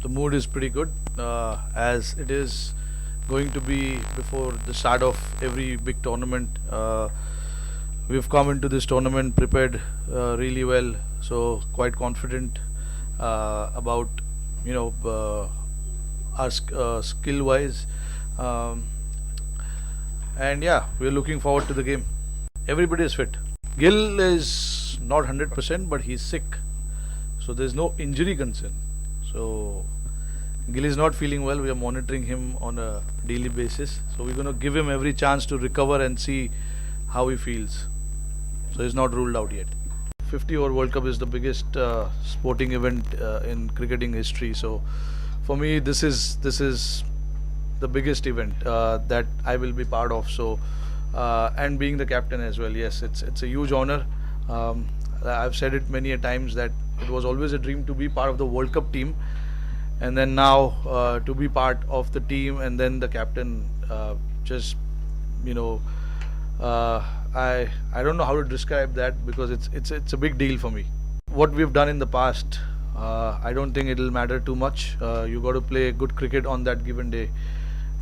the mood is pretty good, as it is going to be before the start of every big tournament. We've come into this tournament prepared really well, so quite confident about our skill wise, um, and yeah, we're looking forward to the game. Everybody is fit. Gill is not 100%, but he's sick, so there's no injury concern. So Gill is not feeling well. We are monitoring him on a daily basis. So we're going to give him every chance to recover and see how he feels. So he's not ruled out yet. 50 over World Cup is the biggest sporting event in cricketing history. So for me, this is the biggest event that I will be part of. So and being the captain as well, yes, it's a huge honor. Um, I've said it many a times that it was always a dream to be part of the World Cup team, and then now to be part of the team and then the captain. Just you know, uh, I don't know how to describe that because it's a big deal for me. What we've done in the past, I don't think it'll matter too much. You got to play good cricket on that given day.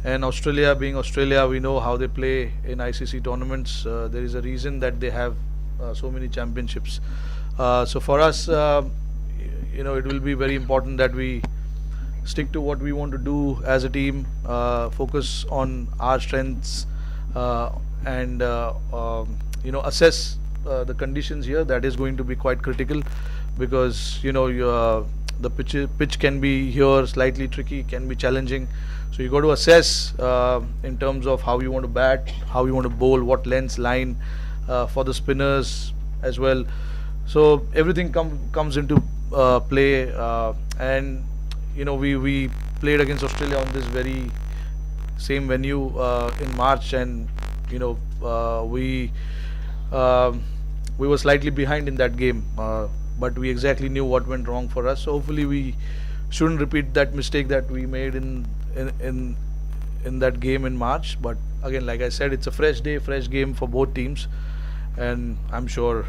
And Australia, being Australia, we know how they play in ICC tournaments. There is a reason that they have so many championships. So for us, it will be very important that we stick to what we want to do as a team, focus on our strengths, and assess the conditions here. That is going to be quite critical because the pitch can be here slightly tricky, can be challenging. So you got to assess in terms of how you want to bat, how you want to bowl, what length, line for the spinners as well. So everything comes into play, and we played against Australia on this very same venue in March, and we were slightly behind in that game, but we exactly knew what went wrong for us. So hopefully we shouldn't repeat that mistake that we made in that game in March. But again, like I said, it's a fresh day, fresh game for both teams, and I'm sure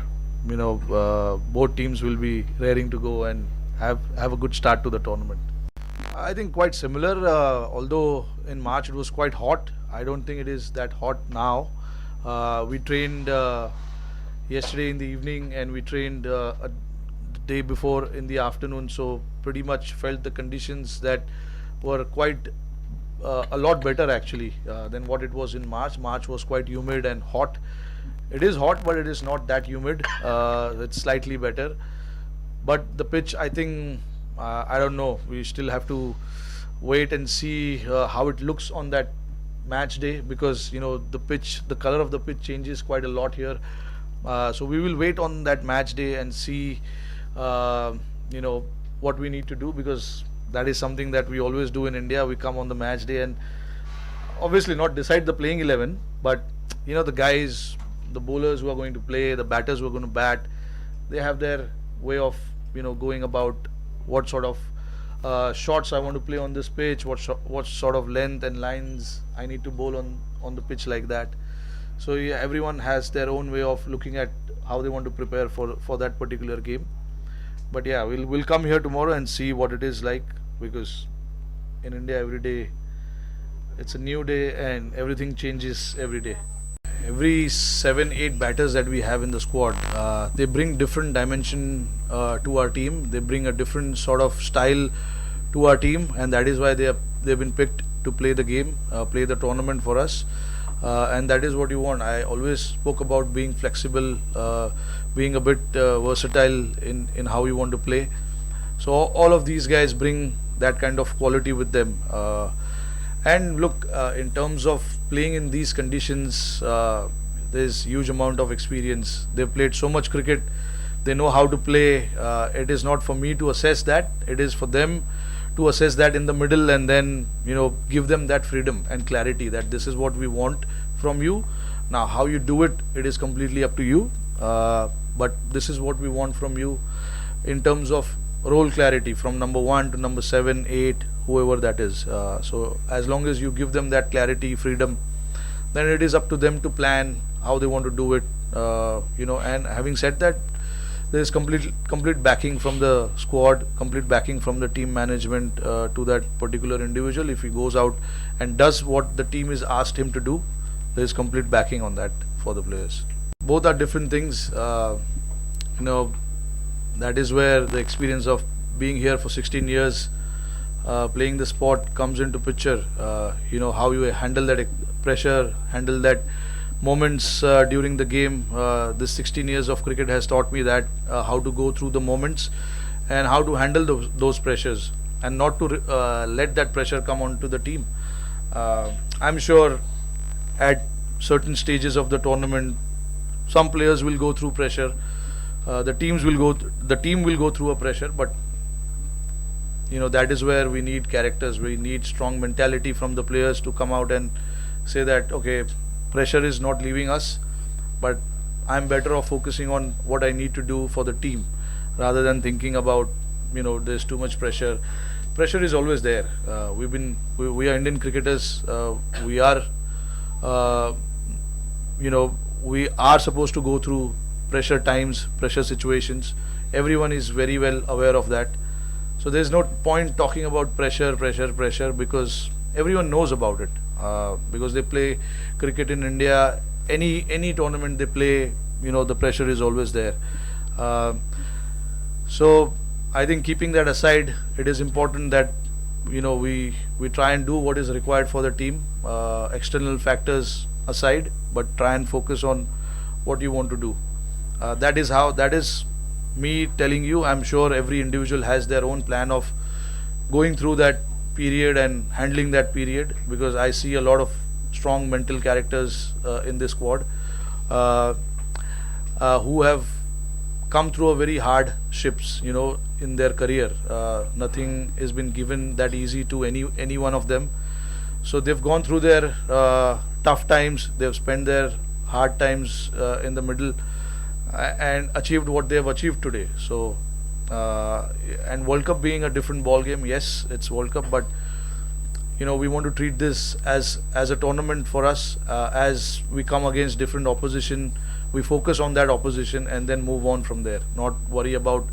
both teams will be raring to go and have a good start to the tournament. I think quite similar, although in March it was quite hot. I don't think it is that hot now. We trained yesterday in the evening, and we trained the day before in the afternoon, so pretty much felt the conditions that were quite a lot better actually than what it was in March. March was quite humid and hot. It is hot, but it is not that humid. It's slightly better. But the pitch, I think, I don't know. We still have to wait and see how it looks on that match day, because the color of the pitch changes quite a lot here. So we will wait on that match day and see what we need to do, because that is something that we always do in India. We come on the match day and obviously not decide the playing 11, but the guys, the bowlers who are going to play, the batters who are going to bat, they have their way of going about what sort of shots I want to play on this pitch, what sort of length and lines I need to bowl on the pitch like that. So yeah, everyone has their own way of looking at how they want to prepare for that particular game. But yeah, we'll come here tomorrow and see what it is like, because in India every day it's a new day and everything changes every day. Every 7-8 batters that we have in the squad, they bring different dimension to our team. They bring a different sort of style to our team, and that is why they've been picked to play the game, play the tournament for us. And that is what you want. I always spoke about being flexible, being a bit versatile in how you want to play. So all of these guys bring that kind of quality with them. And look, in terms of playing in these conditions, there's huge amount of experience. They've played so much cricket. They know how to play. It is not for me to assess that. It is for them to assess that in the middle, and then give them that freedom and clarity that this is what we want from you. Now how you do it, it is completely up to you. But this is what we want from you in terms of role clarity from number 1 to number 7, 8, whoever that is. So as long as you give them that clarity, freedom, then it is up to them to plan how they want to do it. And having said that, there is complete backing from the squad, complete backing from the team management to that particular individual. If he goes out and does what the team is asked him to do, there is complete backing on that for the players. Both are different things. You know, that is where the experience of being here for 16 years, playing the sport comes into picture. You know, how you handle that pressure, handle that moments during the game. This 16 years of cricket has taught me that how to go through the moments and how to handle those pressures, and not to let that pressure come onto the team. I'm sure at certain stages of the tournament, some players will go through pressure. The team will go through a pressure, but you know, that is where we need characters. We need strong mentality from the players to come out and say that, okay, pressure is not leaving us, but I'm better off focusing on what I need to do for the team, rather than thinking about, you know, there's too much pressure. Pressure is always there. We are Indian cricketers. We are, you know, we are supposed to go through pressure times, pressure situations. Everyone is very well aware of that. So there's no point talking about pressure, because everyone knows about it. Because they play cricket in India, any tournament they play, you know, the pressure is always there. So I think, keeping that aside, it is important that, you know, we try and do what is required for the team, external factors aside, but try and focus on what you want to do. That is me telling you. I'm sure every individual has their own plan of going through that period and handling that period, because I see a lot of strong mental characters in this squad who have come through a very hardships, you know, in their career. Nothing has been given that easy to any one of them. So they've gone through their tough times, they've spent their hard times in the middle, and achieved what they have achieved today. So and World Cup being a different ball game, yes, it's World Cup, but you know, we want to treat this as a tournament for us. As we come against different opposition, we focus on that opposition and then move on from there. Not worry about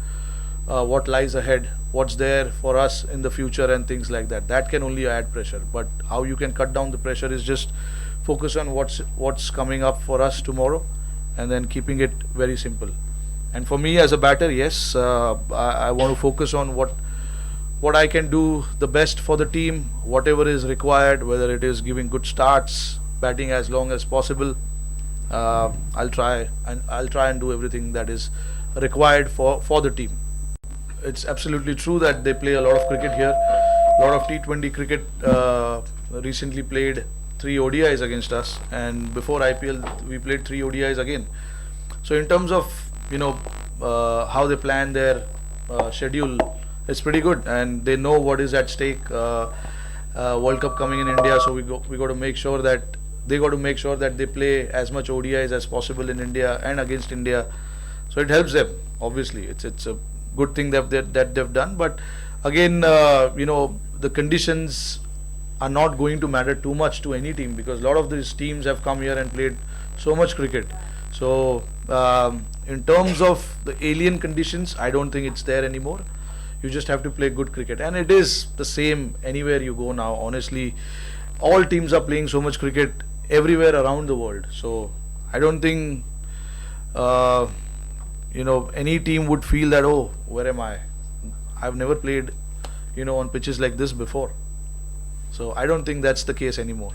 what lies ahead, what's there for us in the future and things like that. That can only add pressure. But how you can cut down the pressure is just focus on what's coming up for us tomorrow, and then keeping it very simple. And for me as a batter, yes, I want to focus on what I can do the best for the team, whatever is required, whether it is giving good starts, batting as long as possible. I'll try and do everything that is required for the team. It's absolutely true that they play a lot of cricket here, a lot of T20 cricket. Recently played 3 ODIs against us, and before IPL we played 3 ODIs again. So in terms of, you know, how they plan their schedule, it's pretty good, and they know what is at stake. World Cup coming in India, so we got to make sure that they play as much ODIs as possible in India and against India. So it helps them. Obviously, it's a good thing that they've done. But again, you know, the conditions are not going to matter too much to any team, because a lot of these teams have come here and played so much cricket. So in terms of the alien conditions, I don't think it's there anymore. You just have to play good cricket, and it is the same anywhere you go now. Honestly, all teams are playing so much cricket everywhere around the world. So I don't think you know, any team would feel that, oh, where am I? I've never played, you know, on pitches like this before. So I don't think that's the case anymore.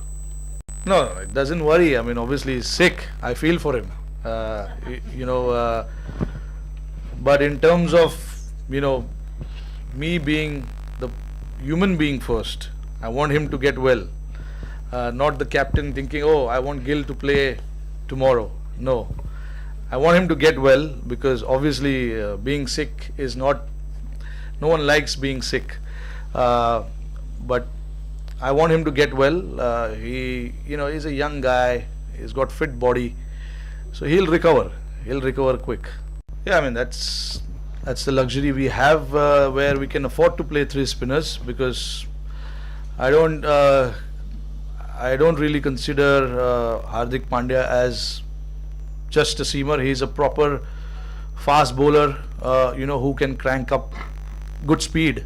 No, it doesn't worry. I mean, obviously he's sick. I feel for him. You know, but in terms of, you know, me being the human being first, I want him to get well. Not the captain thinking, oh, I want Gill to play tomorrow. No, I want him to get well, because obviously being sick is not, no one likes being sick. But I want him to get well. You know, he's a young guy. He's got fit body, so he'll recover. He'll recover quick. Yeah, I mean, that's the luxury we have, where we can afford to play 3 spinners, because I don't really consider Hardik Pandya as just a seamer. He's a proper fast bowler, who can crank up good speed.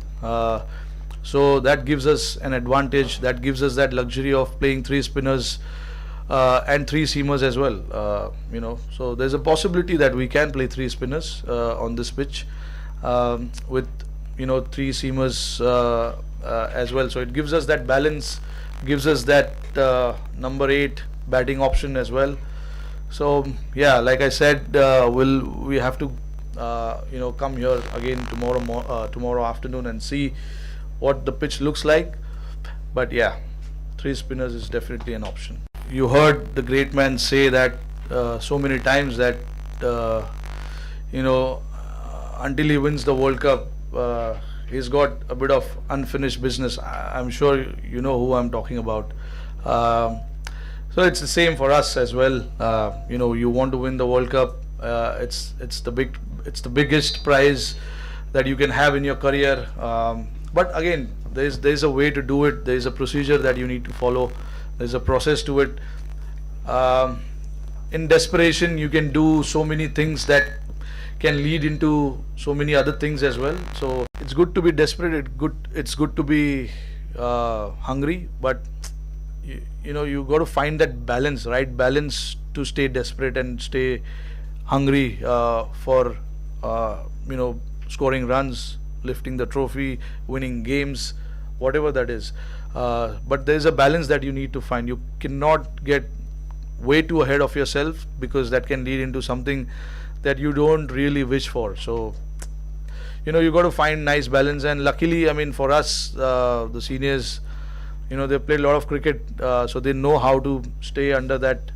So that gives us an advantage. That gives us that luxury of playing three spinners and three seamers as well. So there's a possibility that we can play three spinners on this pitch with three seamers as well. So it gives us that balance, gives us that number 8 batting option as well. So yeah, like I said, we have to come here again tomorrow afternoon and see what the pitch looks like. But yeah, three spinners is definitely an option. You heard the great man say that so many times that until he wins the World Cup, he's got a bit of unfinished business. I'm sure you know who I'm talking about. So it's the same for us as well. You want to win the World Cup. It's the biggest prize that you can have in your career. But again, there's a way to do it. There's a procedure that you need to follow. There's a process to it. In desperation, you can do so many things that can lead into so many other things as well. So it's good to be desperate. It's good to be hungry. But you got to find that balance, right balance, to stay desperate and stay hungry for scoring runs, lifting the trophy, winning games, whatever that is. But there's a balance that you need to find. You cannot get way too ahead of yourself, because that can lead into something that you don't really wish for. So you got to find nice balance. And luckily, I mean, for us, the seniors, they play a lot of cricket, so they know how to stay under that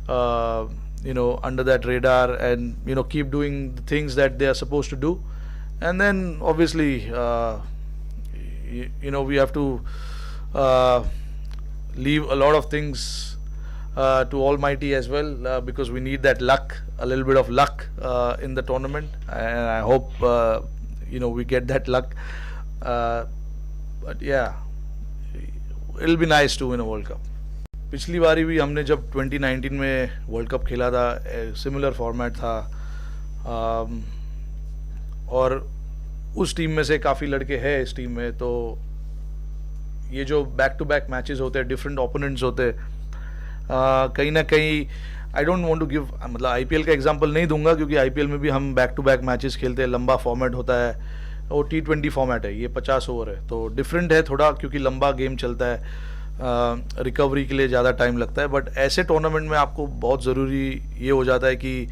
under that radar, and keep doing the things that they are supposed to do. And then obviously we have to leave a lot of things to Almighty as well, because we need that luck, a little bit of luck in the tournament, and I hope we get that luck. But yeah, it'll be nice to win a World Cup. पिछली बारी भी हमने जब 2019 में world cup खेला था, similar format था, और उस टीम में से काफ़ी लड़के हैं इस टीम में. तो ये जो बैक टू बैक मैचेस होते हैं, डिफरेंट ओपोनेंट्स होते हैं, कहीं ना कहीं I don't want to give, मतलब आईपीएल का एग्जांपल नहीं दूंगा, क्योंकि आईपीएल में भी हम बैक टू बैक मैचेस खेलते हैं, लंबा फॉर्मेट होता है, और T20 फॉर्मेट है, ये 50 ओवर है, तो डिफरेंट है थोड़ा, क्योंकि लंबा गेम चलता है, रिकवरी के लिए ज़्यादा टाइम लगता है. बट ऐसे टूर्नामेंट में आपको बहुत ज़रूरी ये हो जाता है कि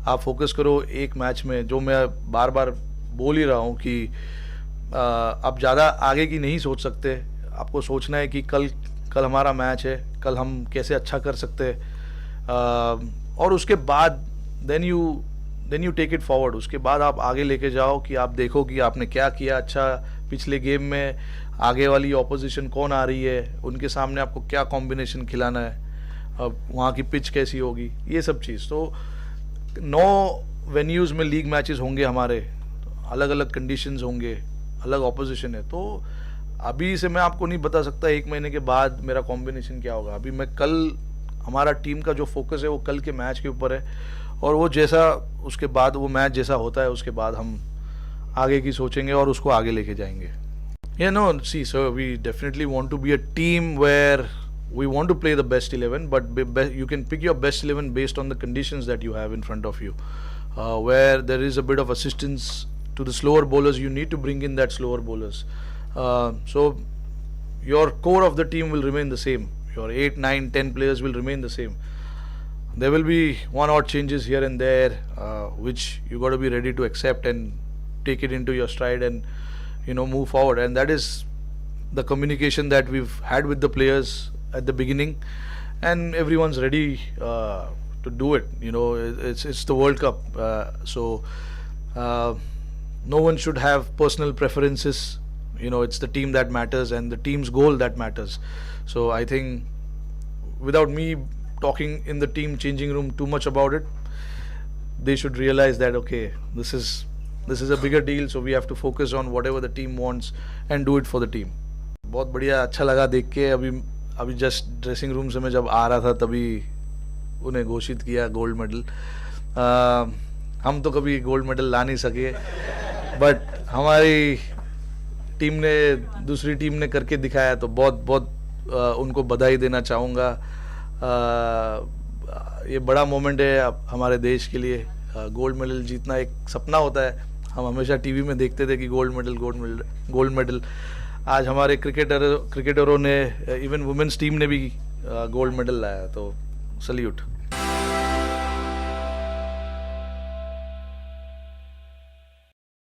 आप फोकस करो एक मैच में. जो मैं बार बार बोल ही रहा हूँ कि आप ज़्यादा आगे की नहीं सोच सकते. आपको सोचना है कि कल हमारा मैच है, कल हम कैसे अच्छा कर सकते हैं, और उसके बाद then you take it forward. उसके बाद आप आगे लेके जाओ कि आप देखो कि आपने क्या किया अच्छा पिछले गेम में, आगे वाली ऑपोजिशन कौन आ रही है, उनके सामने आपको क्या कॉम्बिनेशन खिलाना है, अब वहाँ की पिच कैसी होगी, ये सब चीज़. तो 9 वेन्यूज़ में लीग मैचेस होंगे हमारे, अलग अलग कंडीशंस होंगे, अलग ऑपोजिशन है. तो अभी से मैं आपको नहीं बता सकता 1 महीने के बाद मेरा कॉम्बिनेशन क्या होगा. अभी मैं कल, हमारा टीम का जो फोकस है वो कल के मैच के ऊपर है, और वो जैसा उसके बाद वो मैच जैसा होता है, उसके बाद हम आगे की सोचेंगे और उसको आगे लेके जाएंगे. See, so we definitely want to be a team where we want to play the best 11, but you can pick your best 11 based on the conditions that you have in front of you. Where there is a bit of assistance to the slower bowlers, you need to bring in that slower bowlers. So your core of the team will remain the same. Your 8, 9, 10 players will remain the same. There will be one odd changes here and there, which you got to be ready to accept and take it into your stride and move forward. And that is the communication that we've had with the players at the beginning, and everyone's ready to do it. It's the World Cup, so no one should have personal preferences. It's the team that matters and the team's goal that matters. So I think, without me talking in the team changing room too much about it, they should realize that okay, this is a bigger deal, so we have to focus on whatever the team wants and do it for the team. बहुत बढ़िया, अच्छा लगा देख के. अभी just dressing room से मैं जब आ रहा था तभी उन्हें घोषित किया गोल्ड मेडल. हम तो कभी गोल्ड मेडल ला नहीं सके, बट हमारी टीम ने, दूसरी टीम ने करके दिखाया, तो बहुत बहुत उनको बधाई देना चाहूँगा। ये बड़ा मोमेंट है हमारे देश के लिए। गोल्ड मेडल जीतना एक सपना होता है, हम हमेशा टीवी में देखते थे कि gold medal gold medal gold medal. आज हमारे क्रिकेटरों ने, इवन वुमेन्स टीम ने भी गोल्ड मेडल लाया, तो सल्यूट।